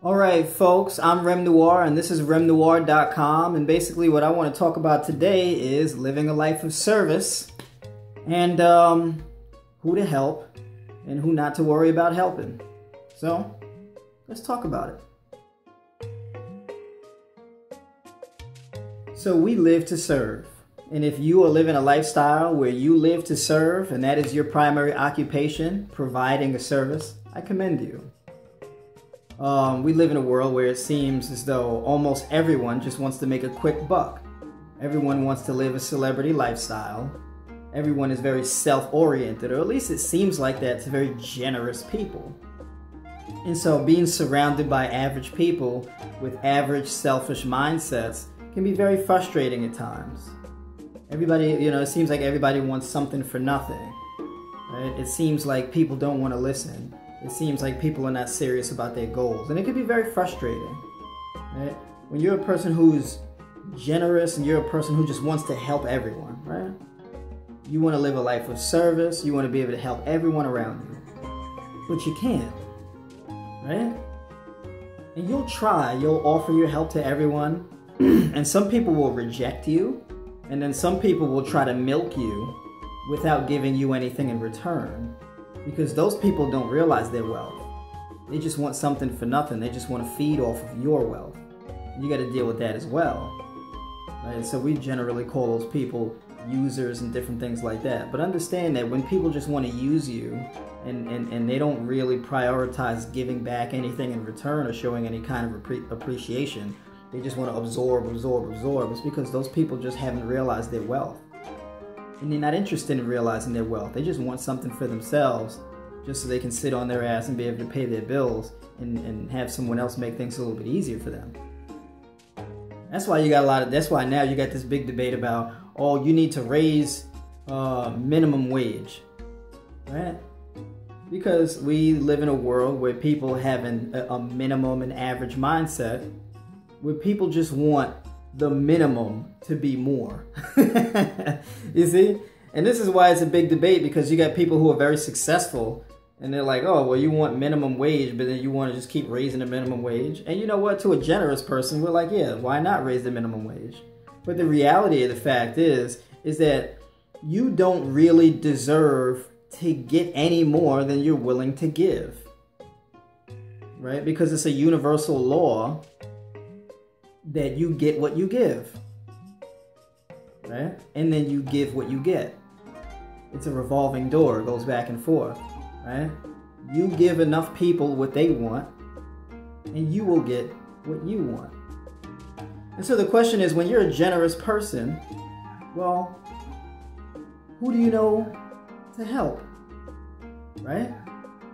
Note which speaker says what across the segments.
Speaker 1: Alright folks, I'm Rem Noir and this is RemNoir.com, and basically what I want to talk about today is living a life of service and who to help and who not to worry about helping. So, let's talk about it. So we live to serve, and if you are living a lifestyle where you live to serve and that is your primary occupation, providing a service, I commend you. We live in a world where it seems as though almost everyone just wants to make a quick buck. Everyone wants to live a celebrity lifestyle. Everyone is very self-oriented, or at least it seems like that to very generous people. And so being surrounded by average people with average selfish mindsets can be very frustrating at times. Everybody, it seems like everybody wants something for nothing. Right? It seems like people don't want to listen. It seems like people are not serious about their goals, and it can be very frustrating. Right? When you're a person who's generous and you're a person who just wants to help everyone, right? You want to live a life of service, you want to be able to help everyone around you. But you can't, right? And you'll try, you'll offer your help to everyone, and some people will reject you, and then some people will try to milk you without giving you anything in return. Because those people don't realize their wealth. They just want something for nothing. They just want to feed off of your wealth. You got to deal with that as well. Right? So we generally call those people users and different things like that. But understand that when people just want to use you and they don't really prioritize giving back anything in return or showing any kind of appreciation, they just want to absorb. It's because those people just haven't realized their wealth. And they're not interested in realizing their wealth. They just want something for themselves just so they can sit on their ass and be able to pay their bills and have someone else make things a little bit easier for them. That's why that's why now you got this big debate about, oh, you need to raise minimum wage, right? Because we live in a world where people have a minimum and average mindset, where people just want the minimum to be more. You see? And this is why it's a big debate, because you got people who are very successful and they're like, oh, well, you want minimum wage, but then you want to just keep raising the minimum wage. And you know what? To a generous person, we're like, yeah, why not raise the minimum wage? But the reality of the fact is that you don't really deserve to get any more than you're willing to give. Right? Because it's a universal law that you get what you give, right? And then you give what you get. It's a revolving door, it goes back and forth, right? You give enough people what they want, and you will get what you want. And so the question is, when you're a generous person, well, who do you know to help, right?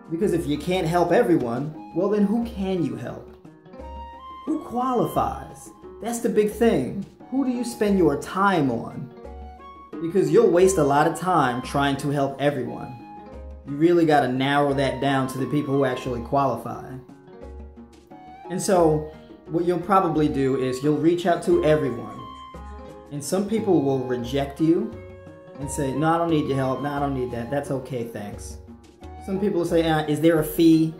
Speaker 1: Because if you can't help everyone, well then who can you help? Who qualifies? That's the big thing. Who do you spend your time on? Because you'll waste a lot of time trying to help everyone. You really got to narrow that down to the people who actually qualify. And so what you'll probably do is you'll reach out to everyone. And some people will reject you and say, no, I don't need your help. No, I don't need that. That's okay, thanks. Some people will say, is there a fee?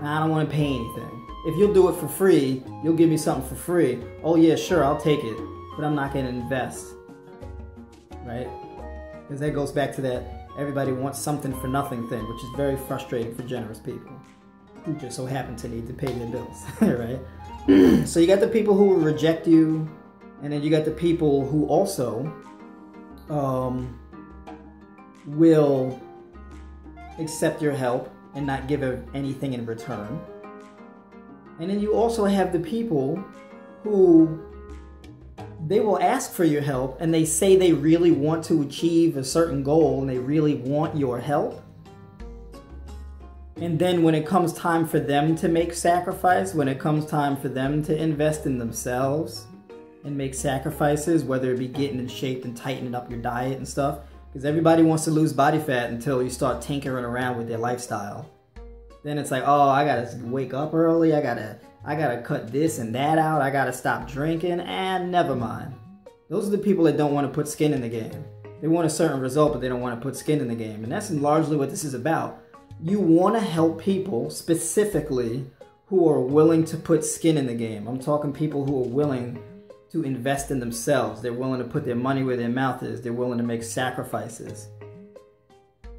Speaker 1: I don't want to pay anything. If you'll do it for free, you'll give me something for free. Oh yeah, sure, I'll take it, but I'm not going to invest, right? Because that goes back to that everybody wants something for nothing thing, which is very frustrating for generous people who just so happen to need to pay their bills, right? So you got the people who will reject you, and then you got the people who also will accept your help and not give anything in return. And then you also have the people who they will ask for your help and they say they really want to achieve a certain goal and they really want your help. And then when it comes time for them to make sacrifice, when it comes time for them to invest in themselves and make sacrifices, whether it be getting in shape and tightening up your diet and stuff, because everybody wants to lose body fat until you start tinkering around with their lifestyle. Then it's like, oh, I gotta wake up early, I gotta cut this and that out, I gotta stop drinking, and never mind. Those are the people that don't want to put skin in the game. They want a certain result, but they don't want to put skin in the game. And that's largely what this is about. You want to help people specifically who are willing to put skin in the game. I'm talking people who are willing to invest in themselves. They're willing to put their money where their mouth is. They're willing to make sacrifices.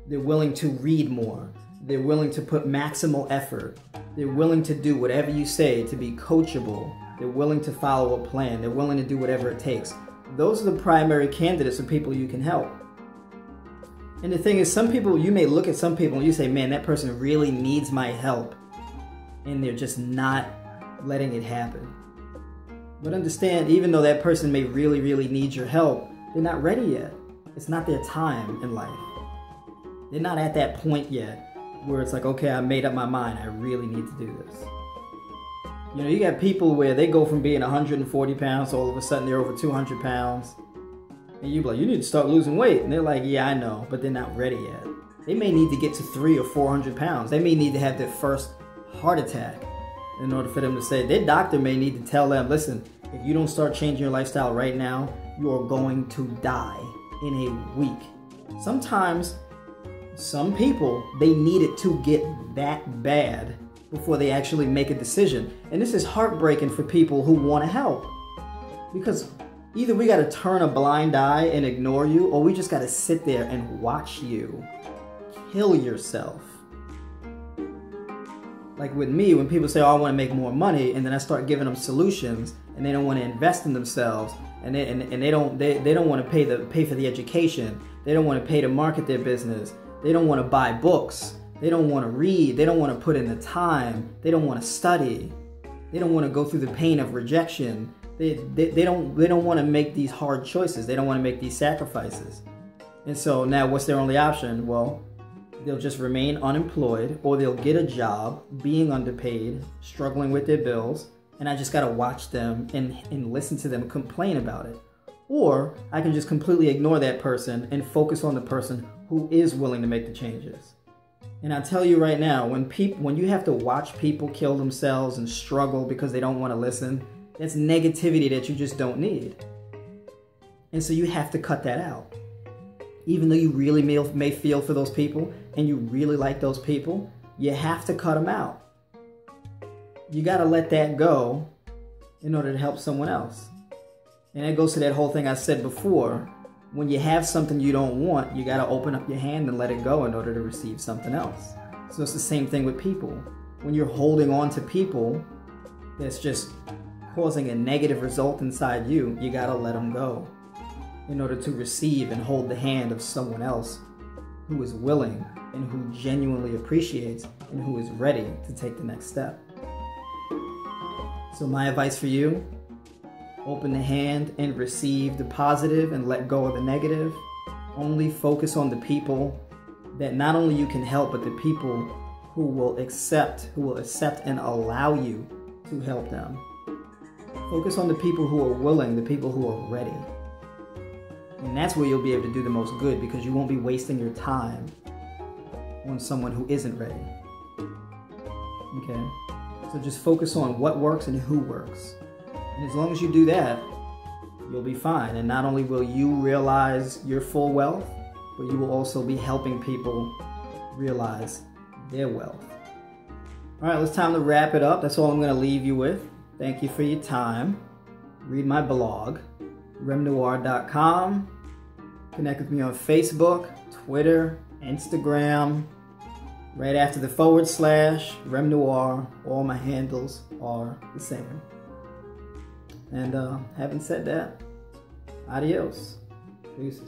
Speaker 1: They're willing to read more. They're willing to put maximal effort. They're willing to do whatever you say to be coachable. They're willing to follow a plan. They're willing to do whatever it takes. Those are the primary candidates of people you can help. And the thing is, some people, you may look at some people and you say, man, that person really needs my help. And they're just not letting it happen. But understand, even though that person may really, really need your help, they're not ready yet. It's not their time in life. They're not at that point yet where it's like, okay, I made up my mind. I really need to do this. You know, you got people where they go from being 140 pounds, all of a sudden they're over 200 pounds. And you're like, you need to start losing weight. And they're like, yeah, I know, but they're not ready yet. They may need to get to 300 or 400 pounds. They may need to have their first heart attack in order for them to say, their doctor may need to tell them, listen, if you don't start changing your lifestyle right now, you are going to die in a week. Sometimes, some people, they need it to get that bad before they actually make a decision. And this is heartbreaking for people who want to help. Because either we got to turn a blind eye and ignore you, or we just got to sit there and watch you kill yourself. Like with me, when people say, oh, I want to make more money, and then I start giving them solutions, and they don't want to invest in themselves, and they don't want to pay for the education, they don't want to pay to market their business, they don't want to buy books, they don't want to read, they don't want to put in the time, they don't want to study, they don't want to go through the pain of rejection, they don't want to make these hard choices, they don't want to make these sacrifices. And so now what's their only option? Well, they'll just remain unemployed, or they'll get a job being underpaid, struggling with their bills, and I just gotta watch them and listen to them complain about it. Or I can just completely ignore that person and focus on the person who is willing to make the changes. And I tell you right now, when you have to watch people kill themselves and struggle because they don't want to listen, that's negativity that you just don't need. And so you have to cut that out. Even though you really may feel for those people and you really like those people, you have to cut them out. You got to let that go in order to help someone else. And that goes to that whole thing I said before. When you have something you don't want, you got to open up your hand and let it go in order to receive something else. So it's the same thing with people. When you're holding on to people that's just causing a negative result inside you, you got to let them go in order to receive and hold the hand of someone else who is willing and who genuinely appreciates and who is ready to take the next step. So my advice for you, open the hand and receive the positive and let go of the negative. Only focus on the people that not only you can help, but the people who will accept and allow you to help them. Focus on the people who are willing, the people who are ready. And that's where you'll be able to do the most good, because you won't be wasting your time on someone who isn't ready. Okay? So just focus on what works and who works. And as long as you do that, you'll be fine. And not only will you realize your full wealth, but you will also be helping people realize their wealth. All right, it's time to wrap it up. That's all I'm going to leave you with. Thank you for your time. Read my blog, remnoir.com. Connect with me on Facebook, Twitter, Instagram. Right after the / remnoir, all my handles are the same. And having said that, adios. Peace.